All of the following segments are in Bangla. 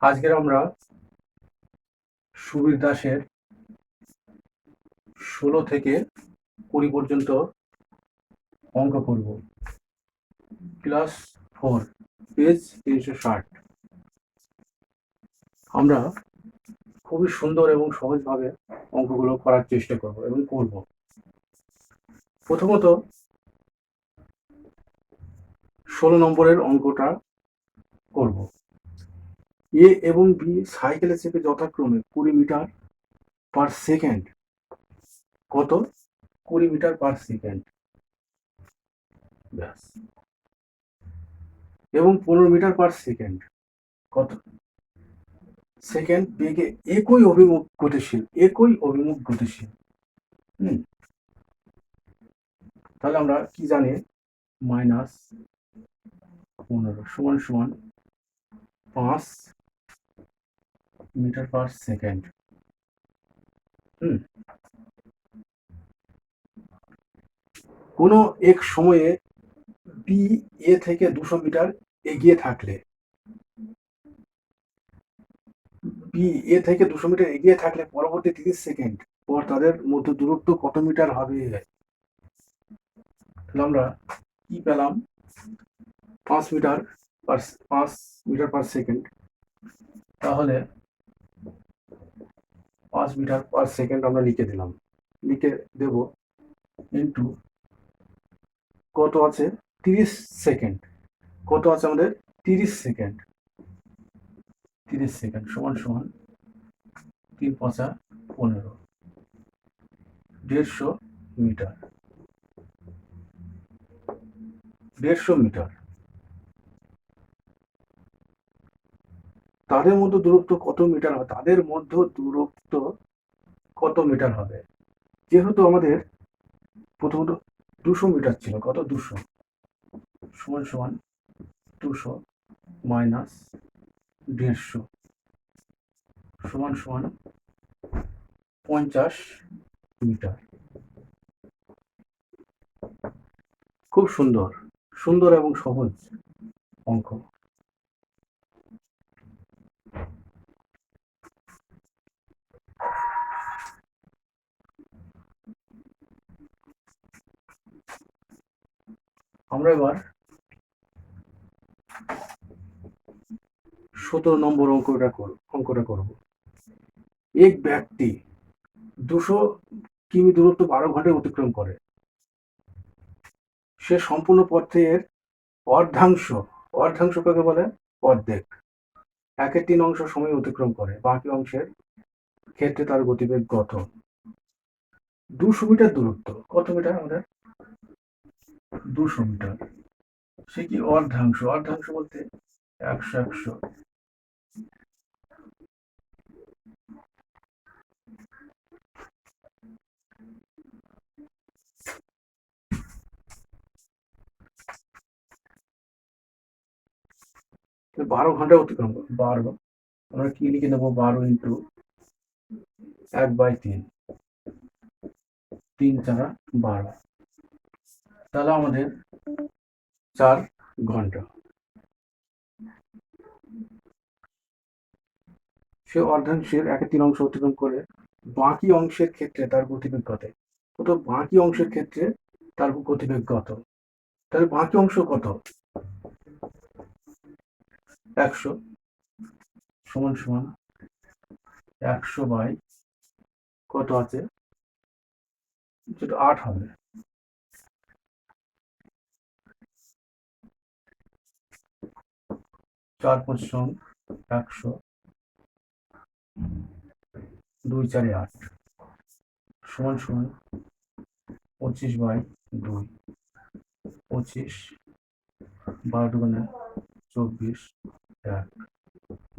আজকের আমরা সুবীর দাসের 16 থেকে 20 পর্যন্ত অঙ্ক করব। Class 4, page 360। আমরা খুবই সুন্দর এবং সহজভাবে অঙ্কগুলো করার চেষ্টা করব এবং করব। প্রথমত 16 নম্বরের অঙ্কটা করব। এ এবং বি সাইকেলে চেপে যথাক্রমে 20 মিটার পার সেকেন্ড, কত 20 মিটার পার সেকেন্ড, ব্যাস, এবং 15 মিটার পার সেকেন্ড, কত সেকেন্ড বেগে একই অভিমুখ গতিশীল। তাহলে আমরা কি জানি, -15 সমান সমান 5 মিটার পার সেকেন্ড। কোনো এক সময়ে বি এ থেকে 200 মিটার এগিয়ে থাকলে, পরবর্তী 30 সেকেন্ড পর তাদের মধ্যে দূরত্ব কত মিটার হবে? তাহলে আমরা কি পেলাম, 5 মিটার পার সেকেন্ড। তাহলে 5 মিটার পার সেকেন্ড আমরা লিখে দেব ইন্টু কত আছে 30 সেকেন্ড, কত আছে আমাদের 30 সেকেন্ড, সমান সমান 3 5 15, 150 মিটার, 150 মিটার। তাদের মধ্যে দূরত্ব কত মিটার হবে? যেহেতু আমাদের প্রথমত 200 মিটার ছিল, কত 200 সমান সমান 200 মাইনাস 150 সমান সমান 50 মিটার। খুব সুন্দর এবং সহজ অঙ্ক। আমরা এবার 17 নম্বর অঙ্কটা করব। এক ব্যক্তি 200 কিমি দূরত্ব 12 ঘন্টায় অতিক্রম করে। সে সম্পূর্ণ পথের অর্ধাংশ কাকে বলে? অর্ধেক, 1/3 অংশ সময় অতিক্রম করে। বাকি অংশের ক্ষেত্রে তার গতিবেগ কত? 200 মিটার দূরত্ব, কত মিটার আমাদের? 200 মিটার। সে কি অর্ধাংশ বলতে 100 12 ঘন্টায় অতিক্রম করে। 12 আমরা কি লিখে নেবো, 12 ইন্টু 1/3, 3 4 12, তাহলে আমাদের 4 ঘন্টা। সে অর্ধাংশের 1/3 অংশ অতিক্রম করে বাকি অংশের ক্ষেত্রে তার গতিবেগ কত? বাকি অংশের ক্ষেত্রে তার গতিবেগ কত? তাহলে বাকি অংশ কত? 100 সমান সমান 100 বাই কত আছে, যেটা 8 হবে। 4 5 100, 2 4 8 সমান সমান 25 বাই 2, 25, 12 দুগুণে 24,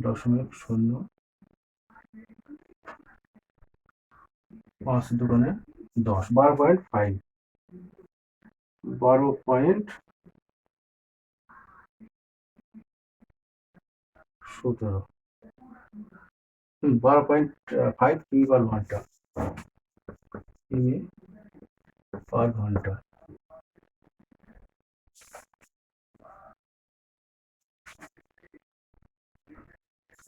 1.0, 5 দুগুণে 10, 12.5, 12.17, 12.5 কিমি পার ঘন্টা।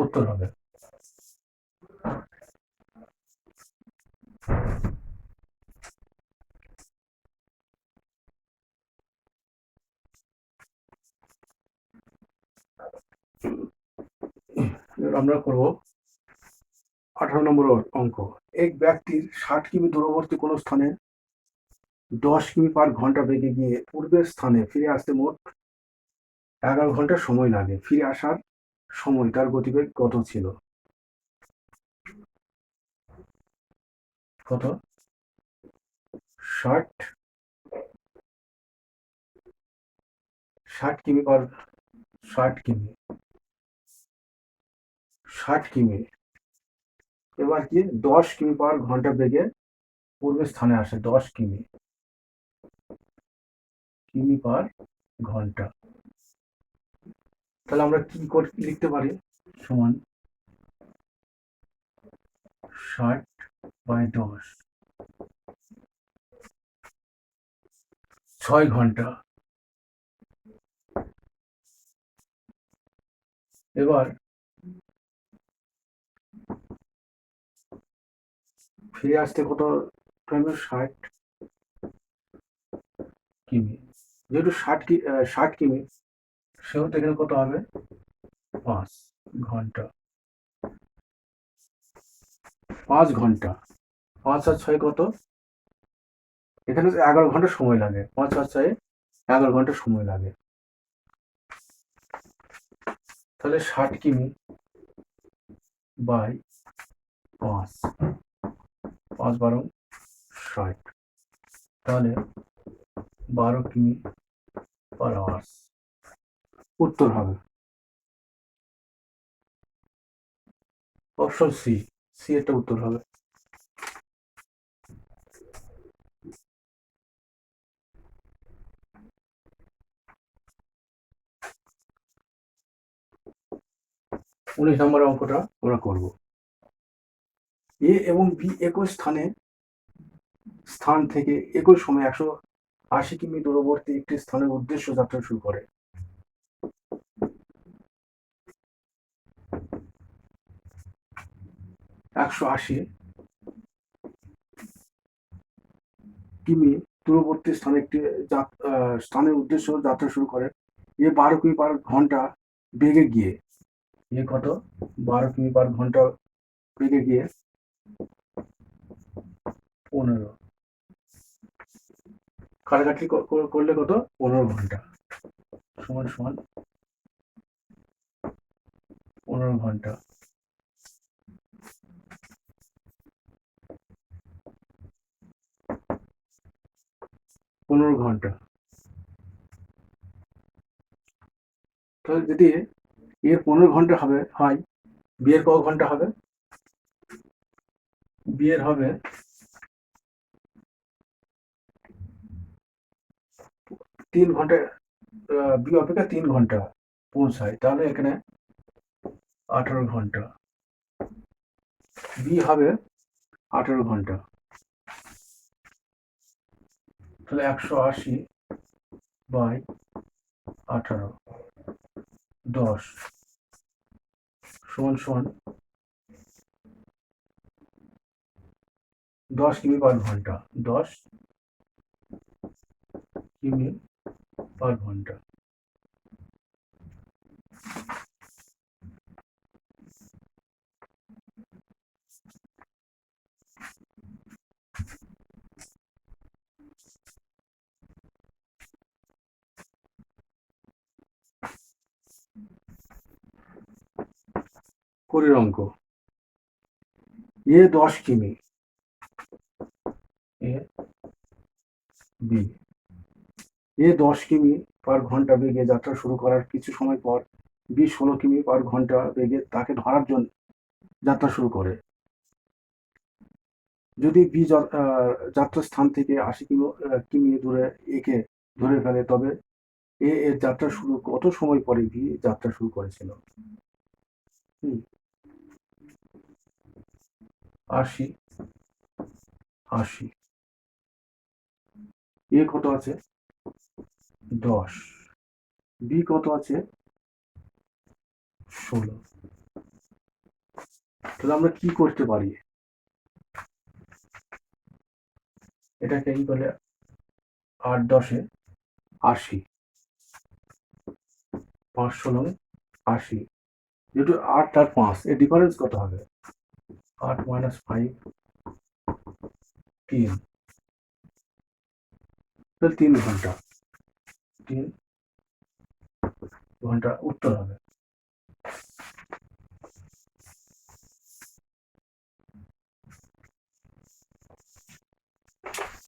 উত্তর হবে। আমরা করব 18 নম্বর অঙ্ক। এক ব্যক্তির 60 কিমি দূরবর্তী কোনো স্থানে 10 কিমি পার ঘন্টা বেগে গিয়ে পূর্বের স্থানে ফিরে আসতে মোট 11 ঘন্টা সময় লাগে। ফিরে আসার সময় তার গতিবেগ কত ছিল? কত? 60 কিমি পার 60 কিমি 60 কিমি। এবার কি 10 কিমি পার ঘন্টা বেগে পূর্বের স্থানে আসে। 10 কিমি পার ঘন্টা। তাহলে আমরা কি লিখতে পারি? সমান 60/10, 6 ঘন্টা। এবার ফিরে আসতে কত টাইম? 60 কিমি। যেহেতু 60 কিমি, সেহেতু এখানে কত হবে? 5 ঘন্টা। 5 ঘন্টা। 5 আর 6 কত? এখানে 11 ঘন্টা সময় লাগে। 5 আর 6 11 ঘন্টা সময় লাগে। তাহলে 60 কিমি বাই 5, 5×12 60, তাহলে 12 কিমি পার আওয়ার। উত্তর হবে অপশন সি। সি একটা উত্তর হবে। উনিশ নম্বরের অঙ্কটা আমরা করব। এ এবং বি একই স্থান থেকে একই সময় 180 কিমি দূরবর্তী একটি স্থানের উদ্দেশ্যে যাত্রা শুরু করে। 180 কিমি দূরবর্তী স্থানে একটি স্থানের উদ্দেশ্যে যাত্রা শুরু করে। এ 12 কিমি পার ঘন্টা বেগে গিয়ে, এ কত? 12 কিমি পার ঘন্টা বেগে গিয়ে 15 কাটাকাটি করলে কত? 15 ঘন্টা সমান সমান 15 ঘন্টা। 15 ঘন্টা। তাহলে যদি এর 15 ঘন্টা হয়, বিয়ের কত ঘন্টা হবে? বিয়ের হবে 3 ঘন্টা। বি অপেক্ষা 3 ঘন্টা পৌঁছায়, তাহলে এখানে 18 ঘন্টা। বি হবে 18 ঘন্টা। তাহলে 180/18, 10 সমান সমান 10 কিমি পার ঘন্টা। 10 কিমি পার ঘন্টা। কুড়ির অঙ্ক। এ 10 কিমি, এ বি এ 10 কিমি পার ঘন্টা বেগে যাত্রা শুরু করার কিছু সময় পর বি 16 কিমি পার ঘন্টা বেগে তাকে ধরার জন্য যাত্রা শুরু করে। যদি বি যাত্রার স্থান থেকে 80 কিমি দূরে একে ধরে ফেলে, তবে এ এর যাত্রা শুরু কত সময় পরে বি যাত্রা শুরু করেছিল? 80 80, এ কত আছে? 10, বি কত আছে? 16। তাহলে আমরা কি করতে পারি, এটাকে কি বলে, 8×10=80, 5×16=80, যেহেতু 8 আর 5 এর ডিফারেন্স কত হবে, 8 - 5 3, তাহলে 3 ঘন্টা, 3 ঘন্টা উত্তর হবে।